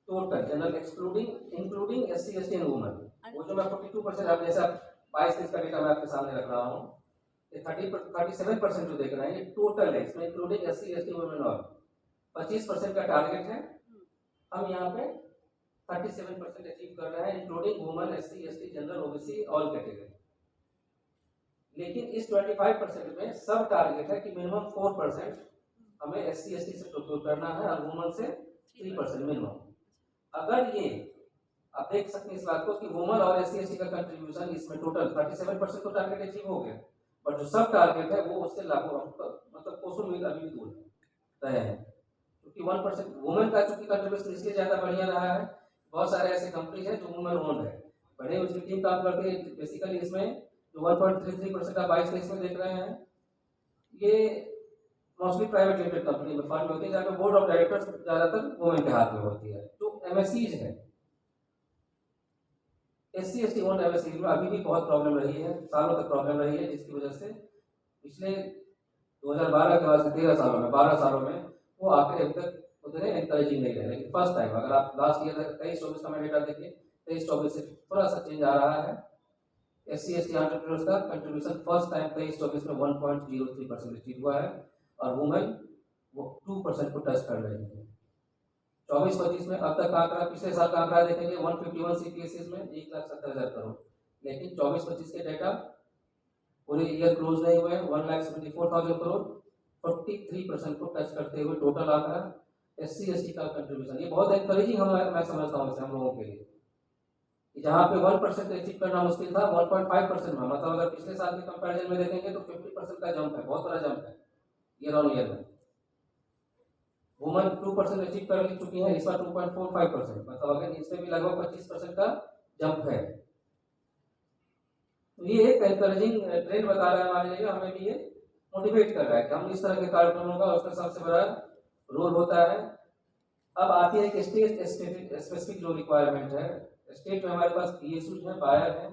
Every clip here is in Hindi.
Total general excluding including SC ST and women. वो जो मैं 42% आप जैसे आप 22-23 का डेटा मैं आपके सामने रख रहा हूँ, ये 37% जो देख रहे हैं ये टोटल है, इसमें इंक्लूडिंग एससी एसटी वुमेन और 25% का टारगेट है। हम यहाँ पे 37% अचीव कर रहे हैं including women, SC ST, general, OBC, all category. लेकिन इस 25% में सब टारगेट है कि मिनिमम 4% हमें एससी एसटी से प्रोक्योर करना है और वुमेन से 3% मिनिमम। अगर ये आप देख सकते हैं इस बात को कि वुमेन और एससी एसटी का कंट्रीब्यूशन इसमें टोटल 37% तो टारगेट अचीव हो गया, बट जो सब टारगेट है वो उससे लागू मतलब कोसों मील अभी भी दूर है, क्योंकि 1% वुमेन का चूंकि कंट्रीब्यूशन इसलिए ज्यादा बढ़िया रहा है, बहुत सारे ऐसे कंपनी है जो वुमेन ओन्ड है, बड़े उसकी टीम काम करती है। बेसिकली इसमें जो 1.33% आप 22-23 में देख रहे हैं, ये मोस्टली प्राइवेट लिमिटेड कंपनी में फंड होती है, जहाँ पे बोर्ड ऑफ डायरेक्टर्स ज्यादातर वुमेन के हाथ में होती है। जो एमएससीज है, एससी एसटी ओन्ड एमएससीज में अभी भी बहुत प्रॉब्लम रही है, सालों तक प्रॉब्लम रही है, जिसकी वजह से पिछले 2012 के बाद से 13 सालों में 12 सालों में वो आखिर अभी तक उतने एनकरेजिंग नहीं रहे। लेकिन फर्स्ट टाइम अगर आप लास्ट ईयर 23-24 का मैं डेटा देखिए, 23-24 से थोड़ा सा चेंज आ रहा है। एससी एसटी एंटरप्रेन्योर्स का कंट्रीब्यूशन फर्स्ट टाइम 23-24 में 1.03% अचीव हुआ है, और वुमेन वो 2% को टच कर रही है। 24-25 में अब तक आंकड़ा, पिछले साल का आंकड़ा देखेंगे 151 सीपीएससीज में 1,70,000 करोड़, लेकिन 24-25 के डेटा पूरे ईयर क्लोज नहीं हुए, 1,74,000 करोड़, 43% को टच करते हुए टोटल आंकड़ा एससी एसटी का कंट्रीब्यूशन। ये बहुत एनकरेजिंग मैं समझता हूँ इसे हम लोगों के लिए। जहाँ पे 1% अचीव करना मुश्किल था, 1.5% में, मतलब अगर पिछले साल के कंपैरिजन में देखेंगे तो 50% का जंप है, बहुत बड़ा जंप है ईयर ऑन ईयर में। वुमेन 2% अचीव कर चुकी है, इस बार 2.45%, मतलब अगर इसमें भी लगभग 25% का जंप है। तो ये एक एनकरेजिंग ट्रेंड बता रहा है हमारे लिए, हमें भी ये मोटिवेट कर रहा है कि हम इस तरह के कार्यक्रमों का उसका सबसे बड़ा रोल होता है। अब आती है कि स्टेट स्पेसिफिक जो रिक्वायरमेंट है, स्टेट में हमारे पास पीएसयू है, बायर है,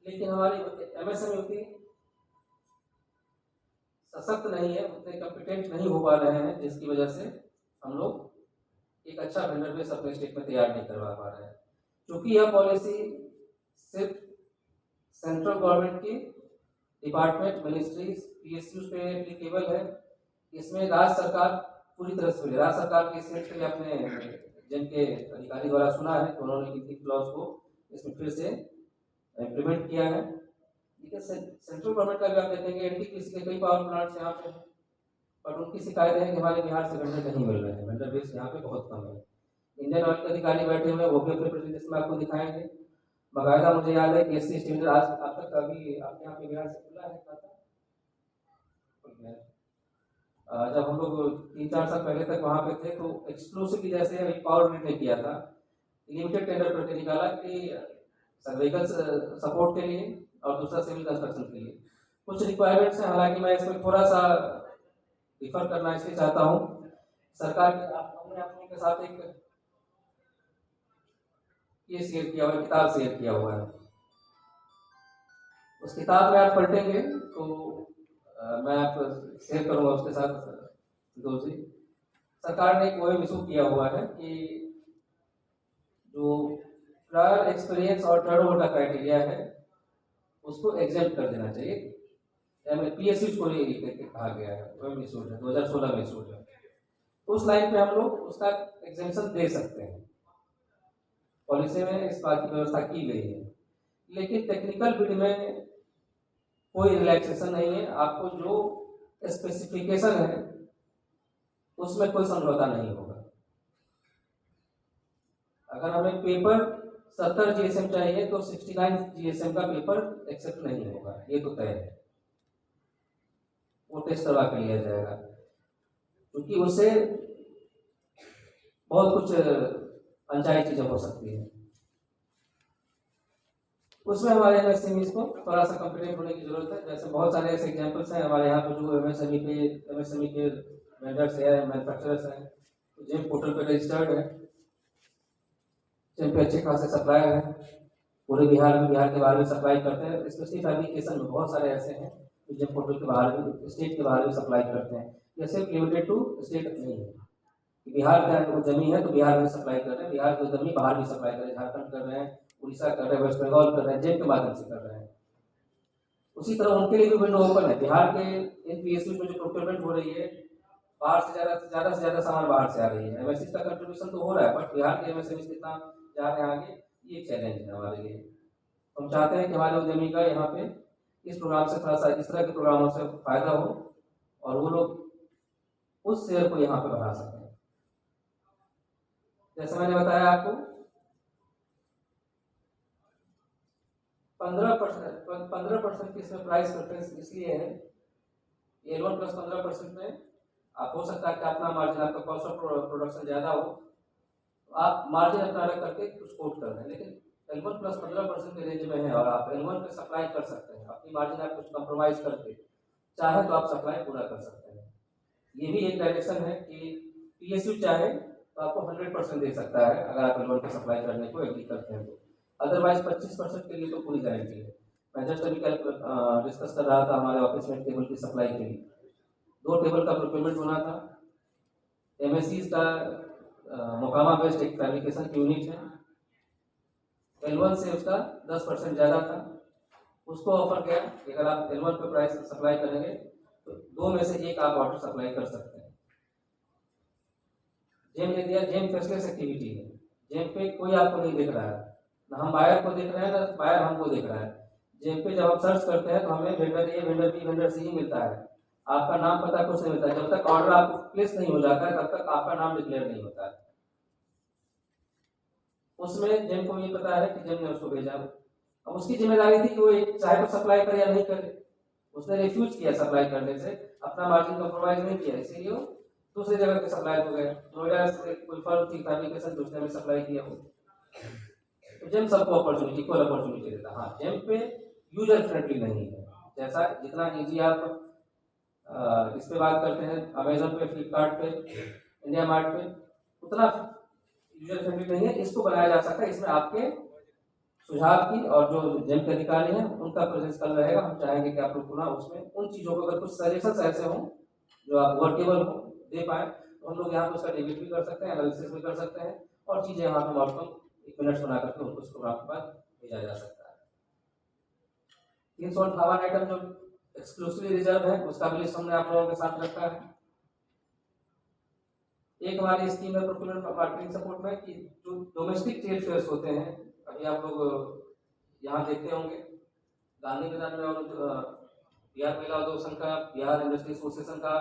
लेकिन हमारी एमएसएमई उतनी सशक्त नहीं है, उतने कॉम्पिटेंट नहीं हो पा रहे हैं, जिसकी वजह से हम लोग एक अच्छा वेंडर बेस अपने स्टेट में तैयार नहीं करवा पा रहे हैं। क्योंकि यह पॉलिसी सिर्फ सेंट्रल गवर्नमेंट की डिपार्टमेंट, मिनिस्ट्रीज, पीएसयू पे एप्लीकेबल है, इसमें राज्य सरकार पूरी तरह से, राज्य सरकार के स्टेट के अपने जिनके अधिकारी द्वारा सुना है तो उन्होंने किसी क्लॉज को इसमें फिर से इम्प्लीमेंट किया है। ठीक है, सेंट्रल गवर्नमेंट का भी आप देखेंगे एनटीपीसी के कई पावर प्लांट्स यहाँ पे, बट उनकी शिकायत है कि हमारे बिहार से वेंडर नहीं मिल रहे हैं, वेंडर बेस यहाँ पे बहुत कम है। इंडियन ऑयल के अधिकारी बैठे हुए हैं, वो भी अपने प्रेजेंटेशन में आपको दिखाएंगे। बाकायदा मुझे याद है कि एससी स्टैंडर्ड आज अब तक कभी आपके यहाँ पे बिहार से खुला है खाता? जब हम लोग 3-4 साल पहले तक वहाँ पे थे तो एक्सक्लूसिवली जैसे अभी पावर ग्रिड ने किया था, लिमिटेड टेंडर करके निकाला कि सर्विकल सपोर्ट के लिए और दूसरा सिविल कंस्ट्रक्शन के लिए कुछ रिक्वायरमेंट्स हैं। हालांकि मैं इसमें थोड़ा सा रिफर करना इसलिए चाहता हूँ, सरकार हमने अपने के साथ एक ये शेयर किया हुआ, किताब शेयर किया हुआ है। उस किताब में आप पढ़ेंगे तो मैं आपको शेयर करूंगा उसके साथ दोषी। सरकार ने एक वो इशू किया हुआ है कि जो प्रायर एक्सपीरियंस और टर्नओवर का क्राइटेरिया है उसको एग्जेम्प्ट कर देना चाहिए। पीएसयू को कहा गया है, 2016 में इशू है, उस लाइन पे हम लोग उसका एग्जेम्पशन दे सकते हैं, पॉलिसी में इस बात की व्यवस्था की गई है। लेकिन टेक्निकल बिड में कोई रिलैक्सेशन नहीं है, आपको जो स्पेसिफिकेशन है उसमें कोई समझौता नहीं होगा। अगर हमें पेपर 70 जीएसएम चाहिए तो 69 जीएसएम का पेपर एक्सेप्ट नहीं होगा, ये तो तय है, वो टेस्ट करवा के लिया जाएगा, क्योंकि उससे बहुत कुछ अनचाही चीजें हो सकती है। उसमें हमारे एमएसएमई को थोड़ा सा कॉम्पिटेंट होने की जरूरत है। जैसे बहुत सारे ऐसे एग्जांपल्स हैं हमारे यहाँ पे जो एमएसएमई के वेंडर्स है, मैन्युफैक्चरर्स हैं, जिम पोर्टल पे रजिस्टर्ड है, जिन पे अच्छे खासे सप्लायर हैं पूरे बिहार में, बिहार के बाहर भी सप्लाई करते हैं। स्पेशली फैब्रिकेशन में बहुत सारे ऐसे हैं जो जिम पोर्टल के बाहर भी, स्टेट के बाहर भी सप्लाई करते हैं। ये सिर्फ लिमिटेड टू स्टेट नहीं है, कि बिहार का जमी है तो बिहार में सप्लाई कर रहे हैं, बिहार की जमी बाहर भी सप्लाई कर रहे हैं, झारखंड कर रहे हैं, उड़ीसा कर रहे हैं, वेस्ट बंगाल कर रहे हैं, जेम के माध्यम से कर रहे हैं। उसी तरह उनके लिए भी विंडो ओपन है। बिहार के इन पीएसयू में जो प्रोक्योरमेंट हो रही है, बाहर से ज़्यादा सामान बाहर से आ रही है। एमएसएमई का कंट्रीब्यूशन तो हो रहा है, बट बिहार के एमएसएमई कितना जा रहे हैं आगे, ये चैलेंज है हमारे लिए। हम चाहते हैं कि हमारे उद्यमी का यहाँ पे इस प्रोग्राम से थोड़ा सा, इस तरह के प्रोग्रामों से फायदा हो और वो लोग उस शेयर को यहाँ पे बढ़ा सकें। जैसे मैंने बताया आपको 15% की इसमें प्राइस प्रेफरेंस इसलिए है, L1 प्लस 15% में आप हो सकता है कि अपना मार्जिन, आपका कॉस्ट ऑफ प्रोडक्शन ज़्यादा हो तो आप मार्जिन अपना अलग करके कुछ कोट कर दें, लेकिन L1 प्लस 15% के रेंज में है और आप L1 पे सप्लाई कर सकते हैं, अपनी मार्जिन आप कुछ कंप्रोमाइज़ करके चाहे तो आप सप्लाई पूरा कर सकते हैं। ये भी एक डायरेक्शन है कि पीएसयू चाहे तो आपको 100% दे सकता है अगर आप L1 पे सप्लाई करने को एग्री करते हैं तो, अदरवाइज 25% के लिए तो पूरी गारंटी है। मैं जस्ट अभी कल डिस्कस कर रहा था हमारे ऑफिस में टेबल की सप्लाई के लिए, 2 टेबल का प्रोक्योरमेंट होना था। एमएससी का मोकामा बेस्ड एक फैब्रिकेशन की यूनिट है, L1 से उसका 10% ज़्यादा था, उसको ऑफर किया कि अगर आप L1 पे प्राइस सप्लाई करेंगे तो 2 में से 1 आप ऑर्डर सप्लाई कर सकते हैं। जेम ने दिया, जेम फेसलेस एक्टिविटी है, जेम पे कोई आपको नहीं देख रहा है, ना हम बायर को देख रहे हैं ना बायर हमको देख रहा है। जेम पे जब आप सर्च करते हैं तो हमें वेंडर ए, वेंडर बी, वेंडर सी ही मिलता है, आपका नाम पता कुछ नहीं मिलता है। जब तक ऑर्डर आपको प्लेस नहीं हो जाता है तब तक आपका नाम डिक्लेयर नहीं होता है। उसमें जेम को ये पता है कि जेम ने उसको भेजा, अब उसकी जिम्मेदारी थी कि वो चाहे तो सप्लाई करे या नहीं करे, उसने रिफ्यूज किया सप्लाई करने से, अपना मार्जिन कॉम्प्रोमाइज नहीं किया, इसीलिए वो दूसरी जगह पे सप्लाई हो गया। नोएडा से कोई फर्म थी फैब्रिकेशन, दूसरे में सप्लाई किया वो, तो जेम सबको अपॉर्चुनिटी, इक्वल अपॉर्चुनिटी देता। हाँ, जेम पे यूजर फ्रेंडली नहीं है, जैसा जितना ईजी आप इस पे बात करते हैं अमेजोन पे, फ्लिपकार्ट पे, इंडिया मार्ट पे, उतना यूजर फ्रेंडली नहीं है। इसको बनाया जा सकता है, इसमें आपके सुझाव की और जो जेम के अधिकारी हैं उनका प्रेजेंस कल रहेगा। हम चाहेंगे कि आप लोग पुनः उसमें उन चीज़ों को, अगर कुछ सजेशंस ऐसे हों जो आप वर्केबल हो दे पाए तो हम लोग यहाँ पे उसका डिबेट भी कर सकते हैं, एनालिसिस भी कर सकते हैं और चीज़ें यहाँ पे आउटकम एक मिनट्स बना करके उनको उसको आपके पास भेजा जा सकता है। 358 आइटम जो एक्सक्लूसिवली रिजर्व है उसका भी लिस्ट हमने आप लोगों के साथ रखा है। एक हमारी स्कीम है प्रोक्योरमेंट मार्केटिंग सपोर्ट में कि जो डोमेस्टिक ट्रेड फेयर्स होते हैं, अभी आप लोग यहाँ देखते होंगे गांधी मैदान में, और बिहार महिला उद्योग संघ का, बिहार इंडस्ट्री एसोसिएशन का,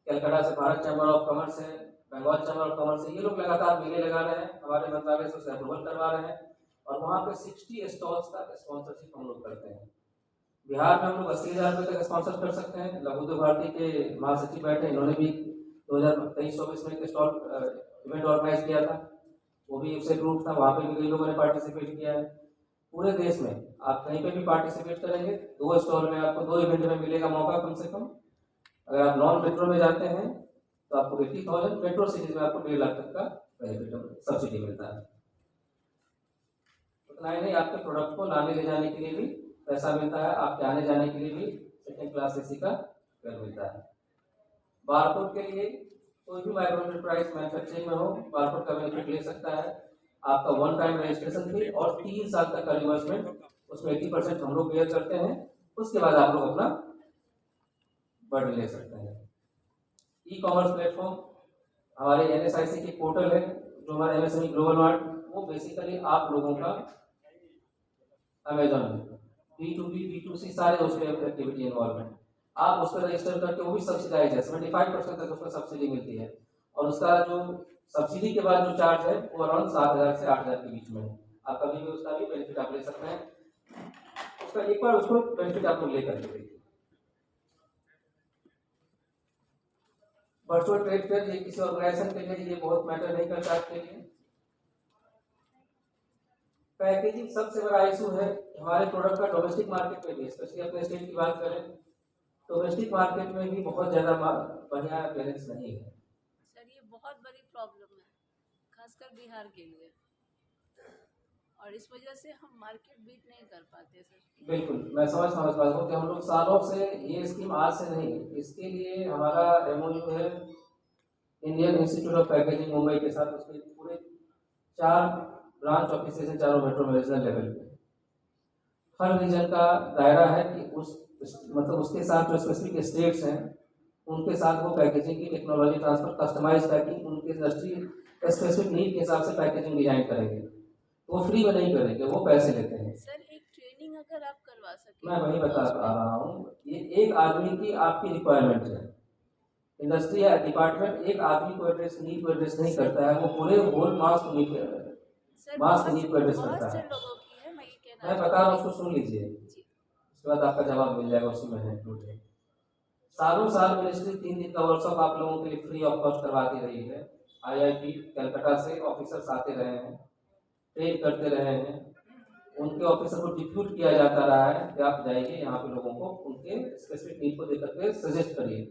कलकत्ता से भारत चैम्बर ऑफ कॉमर्स है, बंगाल चैम्बर ऑफ कॉमर्स है, ये लोग लगातार मेले लगा रहे हैं, हमारे मंत्रालय से उसे अप्रूवल करवा रहे हैं और वहाँ पे 60 स्टॉल्स का स्पॉन्सरशिप हम लोग करते हैं। बिहार में हम लोग 80,000 रुपये तक स्पॉन्सर कर सकते हैं। लघु उद्योग भारती के महासचिव बैठे, इन्होंने भी 2023-24 में एक स्टॉल इवेंट ऑर्गेनाइज किया था, वो भी उससे ग्रुप था, वहाँ पे भी कई लोगों ने पार्टिसिपेट किया है। पूरे देश में आप कहीं पे भी पार्टिसिपेट करेंगे 2 स्टॉल में आपको 2 इवेंट में मिलेगा मौका कम से कम। अगर आप नॉन मेट्रो में जाते हैं तो आपको 80,000, मेट्रो सिटीज में आपको 1.5 लाख तक का बेनिफिट सब्सिडी मिलता है। उतना ही नहीं, आपके प्रोडक्ट को लाने ले जाने के लिए भी पैसा मिलता है, आपके आने जाने के लिए भी सेकेंड क्लास एसी का फेयर मिलता है। बारकोड के लिए कोई भी माइक्रो एंटरप्राइज मैन्युफैक्चरिंग में हो, बारकोड का बेनिफिट ले सकता है। आपका 1 टाइम रजिस्ट्रेशन फी और 3 साल तक का रिवर्समेंट, उसमें 80% हम लोग बेयर करते हैं, उसके बाद आप लोग अपना बर्डन ले सकते हैं। ई कॉमर्स प्लेटफॉर्म हमारे NSIC की पोर्टल है, जो हमारे MSME ग्लोबल मार्ट, वो बेसिकली आप लोगों का अमेजोन में B2B B2C सारे उसमें एक्टिविटी इन्वॉल्वमेंट, आप उस पर रजिस्टर करके, वो भी सब्सिडाइज है, 75% तक उसमें सब्सिडी मिलती है और उसका जो सब्सिडी के बाद जो चार्ज है वो अराउंड 7,000 से 8,000 के बीच में है। आप कभी भी उसका भी बेनिफिट आप ले सकते हैं, उसका एक बार उसको बेनिफिट आप लोग लेकर के देखिए। वर्चुअल ट्रेड फेयर ये किसी ऑर्गेनाइजेशन के लिए ये बहुत मैटर नहीं करता आपके लिए। पैकेजिंग सबसे बड़ा इशू है हमारे प्रोडक्ट का डोमेस्टिक मार्केट में भी, स्पेशली अपने स्टेट की बात करें, डोमेस्टिक मार्केट में भी बहुत ज़्यादा बढ़िया बैलेंस नहीं है सर। ये बहुत बड़ी प्रॉब्लम है खासकर बिहार के लिए, और इस वजह से हम मार्केट बीट नहीं कर पाते सर। बिल्कुल, मैं समझ पाता हूँ कि हम लोग सालों से, ये स्कीम आज से नहीं, इसके लिए हमारा MOU है Indian institute of packaging Mumbai के साथ उसके पूरे 4 ब्रांच ऑफिसेज हैं, चारों मेट्रो में रीजनल लेवल पे। हर रीजन का दायरा है कि उस मतलब उसके साथ जो स्पेसिफिक स्टेट्स हैं उनके साथ वो पैकेजिंग की टेक्नोलॉजी ट्रांसफर, कस्टमाइज पैकिंग, उनके इंडस्ट्री स्पेसिफिक नीड के हिसाब से पैकेजिंग डिजाइन करेंगे। वो फ्री में नहीं करेंगे, वो पैसे लेते हैं। सर एक ट्रेनिंग अगर आप करवा सके मैं वही बता रहा हूँ, ये एक आदमी की आपकी रिक्वायरमेंट है। इंडस्ट्री या डिपार्टमेंट एक आदमी को एड्रेस नीड को एड्रेस नहीं करता है, वो पूरे होल मास को नीड मास की नीड को एड्रेस करता है। लोगों की है, मैं ये कहना मैं बता रहा हूँ, उसको सुन लीजिए, जी। उसके बाद आपका जवाब मिल जाएगा, उसी में है include है। सालों साल मिनिस्ट्री 3 दिन का वर्कशॉप आप लोगों के लिए फ्री ऑफ कॉस्ट करवाती रही है। IIT कलकत्ता से ऑफिसर्स आते रहे हैं, ट्रेन करते रहे हैं, उनके ऑफिसर को डिप्यूट किया जाता रहा है कि आप जाइए यहाँ पे लोगों को उनके स्पेसिफिक नीड को देख करके सजेस्ट करिए।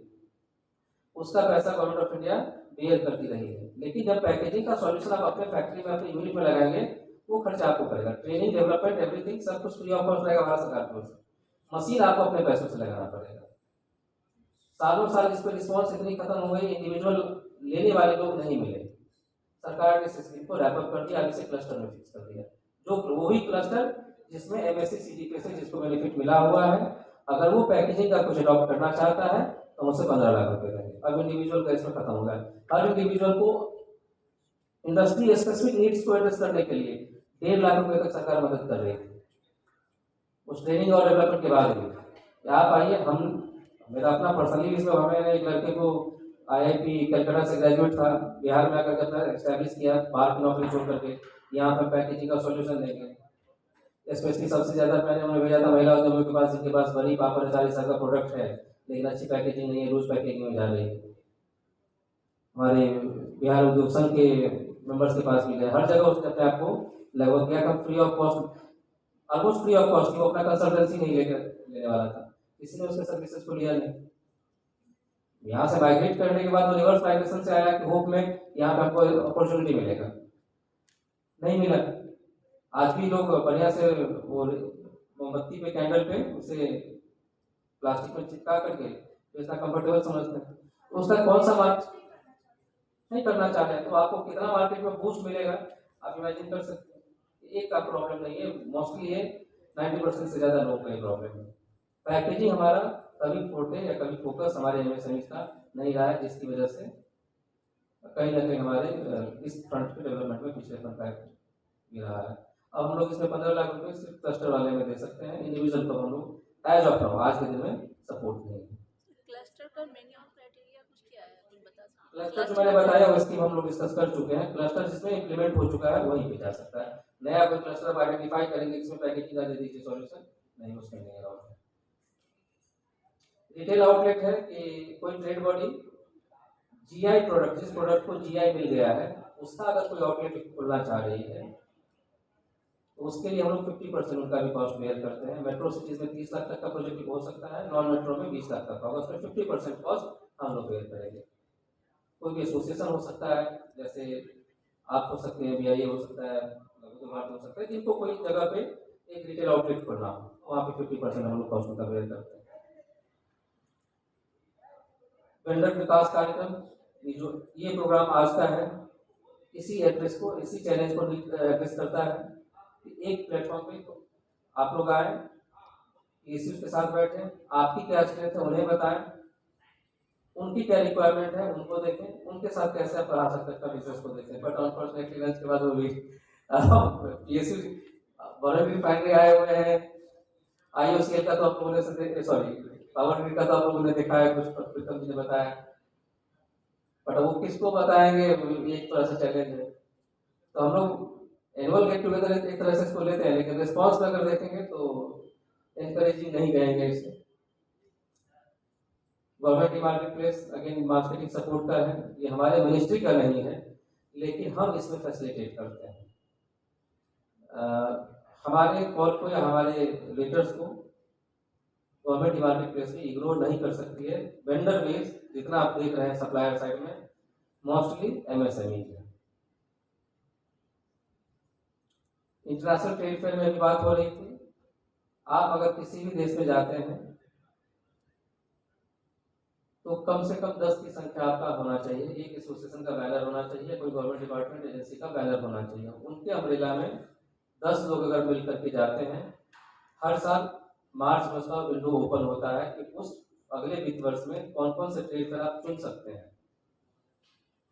उसका पैसा गवर्नमेंट ऑफ इंडिया बेयर करती रही है। लेकिन जब पैकेजिंग का सॉल्यूशन आप अपने फैक्ट्री में अपने यूनिट में लगाएंगे, वो खर्चा आपको करेगा। ट्रेनिंग, डेवलपमेंट, एवरीथिंग सब कुछ फ्री ऑफ कॉस्ट रहेगा भारत सरकार की ओर से। मशीन आपको अपने पैसों से लगाना पड़ेगा। सालों साल इस पर रिस्पॉन्स इतनी खत्म हो गई, इंडिविजुअल लेने वाले लोग नहीं मिले। सरकार ने सिस्टम को रैप अप कर दिया, अभी से क्लस्टर में फिक्स कर दिया, जो वही क्लस्टर जिसमें MSc CDP से जिसको बेनिफिट मिला हुआ है, अगर वो पैकेजिंग का कुछ अडॉप्ट करना चाहता है तो मुझसे 15 लाख रुपए देंगे। अब इंडिविजुअल का इसमें खत्म हो गया। हर इंडिविजुअल को इंडस्ट्री स्पेसिफिक नीड्स को एड्रेस करने के लिए 1.5 लाख रुपए तक सरकार मदद कर रही थी उस ट्रेनिंग और डेवलपमेंट के बाद भी। आप आइए, हम मेरा अपना पर्सनली इसमें, हमें एक लड़के को IIT कलकत्ता से ग्रेजुएट था, बिहार में आकर के अपना एस्टैब्लिश किया, बाहर की नौकरी छोड़ करके यहाँ पर पैकेजिंग का सॉल्यूशन देंगे। स्पेशली सबसे ज़्यादा मैंने उन्हें भेजा था महिला उद्यमियों के पास, जिनके पास बड़ी पापड़ अचारी का प्रोडक्ट है लेकिन अच्छी पैकेजिंग नहीं है, लूज पैकेजिंग में जा रही है। हमारे बिहार उद्योग संघ के मेंबर्स के पास भी गए, हर जगह उसने अपने आप को लगभग किया कम free of cost, almost free of cost. वो अपना कंसल्टेंसी नहीं लेने वाला था, किसी ने उसके सर्विसेज को लिया नहीं। यहाँ से माइग्रेट करने के बाद वो रिवर्स माइग्रेशन से आया कि होप में यहाँ पे हमको अपॉर्चुनिटी मिलेगा, नहीं मिला। आज भी लोग बढ़िया से वो मोमबत्ती पे, कैंडल पे उसे प्लास्टिक में चिपका करके तो इतना कंफर्टेबल समझते हैं, तो उसका कौन सा मार्केट नहीं करना चाह रहे हैं, तो आपको कितना मार्केट में बूस्ट मिलेगा आप इमेजिन कर सकते हैं। एक का प्रॉब्लम नहीं है, मोस्टली ये 90% से ज़्यादा लोगों का ये प्रॉब्लम है। पैकेजिंग हमारा कभी फोटे या कभी फोकस हमारे MSME का नहीं रहा है, जिसकी वजह से कहीं ना कहीं हमारे इस फ्रंट के डेवलपमेंट में पिछले फ्रंट का रहा है। अब हम लोग इसमें 15 लाख रुपए सिर्फ क्लस्टर वाले में दे सकते हैं, इंडिविजुअल को हम लोग एज ऑफ नाउ आज के दिन में सपोर्ट नहीं है। क्लस्टर का मिनिमम क्राइटेरिया कुछ क्या है, कुछ बता सकते हैं? क्लस्टर जो मैंने बताया वो स्कीम हम लोग डिस्कस कर चुके हैं। क्लस्टर जिसमें इम्प्लीमेंट हो चुका है वहीं पे जा सकता है। नया कोई क्लस्टर आप आइडेंटिफाई करेंगे इसमें पैकेजिंग का दे दीजिए सॉल्यूशन, नहीं उसमें नहीं है। रिटेल आउटलेट है कि कोई ट्रेड बॉडी GI प्रोडक्ट, जिस प्रोडक्ट को GI मिल गया है उसका अगर कोई आउटलेट खोलना चाह रही है तो उसके लिए हम लोग 50% उनका भी कॉस्ट बेयर करते हैं। मेट्रो सिटीज में 30 लाख तक का प्रोजेक्ट हो सकता है, नॉन मेट्रो में 20 लाख तक का होगा, उसमें 50% कॉस्ट हम लोग बेयर करेंगे। कोई भी एसोसिएशन हो सकता है, जैसे आप हो सकते हैं, BIA हो सकता है, हो सकता है, जिनको कोई जगह पे एक रिटेल आउटलेट खोलना हो, वहाँ पे 50% हम लोग कॉस्ट उनका बेयर करते हैं। वेंडर विकास कार्यक्रम, ये प्रोग्राम आज का है, इसी एड्रेस को, इसी चैलेंज को एड्रेस करता है कि एक प्लेटफॉर्म पे आप लोग आए, इश्यूज के साथ बैठे, आपकी क्या स्ट्रेंथ है उन्हें बताएं, उनकी क्या रिक्वायरमेंट है उनको देखें, उनके साथ कैसे आप बढ़ा सकते हैं बिजनेस को देखें। बट अनफॉर्चुनेटली लंच के बाद वो भी PSU बड़े भी फाइनली आए हुए हैं। IOCL का तो आप लोगों ने सॉरी पावर ग्रिड का तो आप लोगों ने देखा है, कुछ प्रीतम जी ने बताया, बट वो किसको बताएंगे, ये एक तरह से चैलेंज है। तो हम लोग एनुअल गेट टुगेदर एक तरह से इसको लेते हैं, लेकिन रिस्पॉन्स में अगर देखेंगे तो एनकरेजिंग नहीं गएंगे इसे। Government market place again marketing support का है, ये हमारे मिनिस्ट्री का नहीं है लेकिन हम इसमें फैसिलिटेट करते हैं। हमारे कॉल को या हमारे लेटर्स को गवर्नमेंट मार्केट प्लेस में इग्नोर नहीं कर सकती है। वेंडर बेस जितना आप देख रहे हैं सप्लायर साइड में मोस्टली MSME है। इंटरनेशनल ट्रेड फेयर में भी बात हो रही थी, आप अगर किसी भी देश में जाते हैं तो कम से कम 10 की संख्या आपका होना चाहिए, एक एसोसिएशन का बैनर होना चाहिए, कोई गवर्नमेंट डिपार्टमेंट एजेंसी का बैनर होना चाहिए। उनके अम्ब्रेला में 10 लोग अगर मिल करके जाते हैं, हर साल मार्च में उसका विंडो ओपन होता है कि उस अगले वित्त वर्ष में कौन कौन से ट्रेड फेयर आप चुन सकते हैं।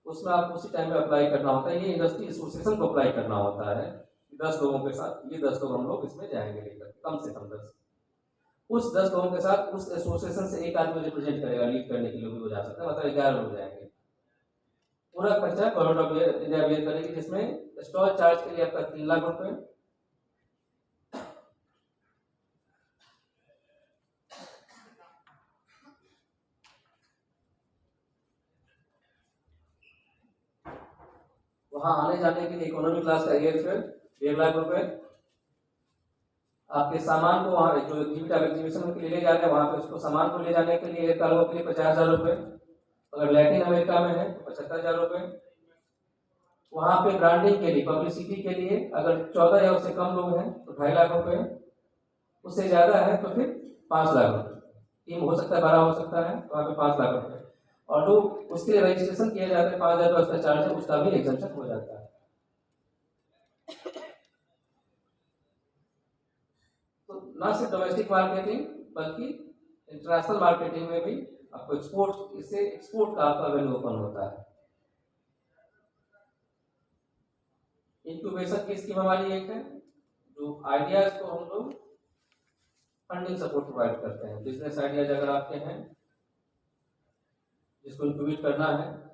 उसमें आप उसी टाइम में अप्लाई करना होता है, ये इंडस्ट्री एसोसिएशन को अप्लाई करना होता है। 10 लोगों के साथ ये 10 लोग हम लोग इसमें जाएंगे लेकर, कम से कम 10। उस 10 लोगों के साथ उस एसोसिएशन से एक आदमी रिप्रेजेंट करेगा, लीड करने के लिए भी हो जा सकता है, मतलब 11 लोग जाएंगे। पूरा खर्चा गवर्नमेंट ऑफ इंडिया बेयर करेगी, जिसमें स्टॉल चार्ज के लिए आपका 3 लाख रुपए, वहां आने जाने के लिए इकोनॉमी क्लास का एयर फेयर 1.5 लाख रुपए, आपके सामान को वहां जो एग्जीबिशन के लिए ले जा रहे हैं वहां पे उसको सामान को ले जाने के लिए एक लोगों के लिए 50,000 रुपए, अगर लैटिन अमेरिका में है तो 75,000 रुपए, वहां पे ब्रांडिंग के लिए पब्लिसिटी के लिए अगर 14 या उससे कम लोग हैं तो 2.5 लाख रुपए, उससे ज्यादा है तो फिर 5 लाख रुपए, टीम हो सकता है 12 हो सकता है, वहां पे 5 लाख रुपए, और जो उसके लिए रजिस्ट्रेशन किया जाता है 5,000 रुपये उसका चार्ज है, उसका भी एग्जम्पशन हो जाता है। तो ना सिर्फ डोमेस्टिक मार्केटिंग बल्कि इंटरनेशनल मार्केटिंग में भी आपको एक्सपोर्ट, इससे एक्सपोर्ट का आपका वैल्यू ओपन होता है। इंक्यूबेशन की स्कीम हमारी एक है, जो आइडियाज को हम लोग फंडिंग सपोर्ट प्रोवाइड करते हैं। बिजनेस आइडियाज अगर आपके हैं जिसको इंक्यूबेट करना है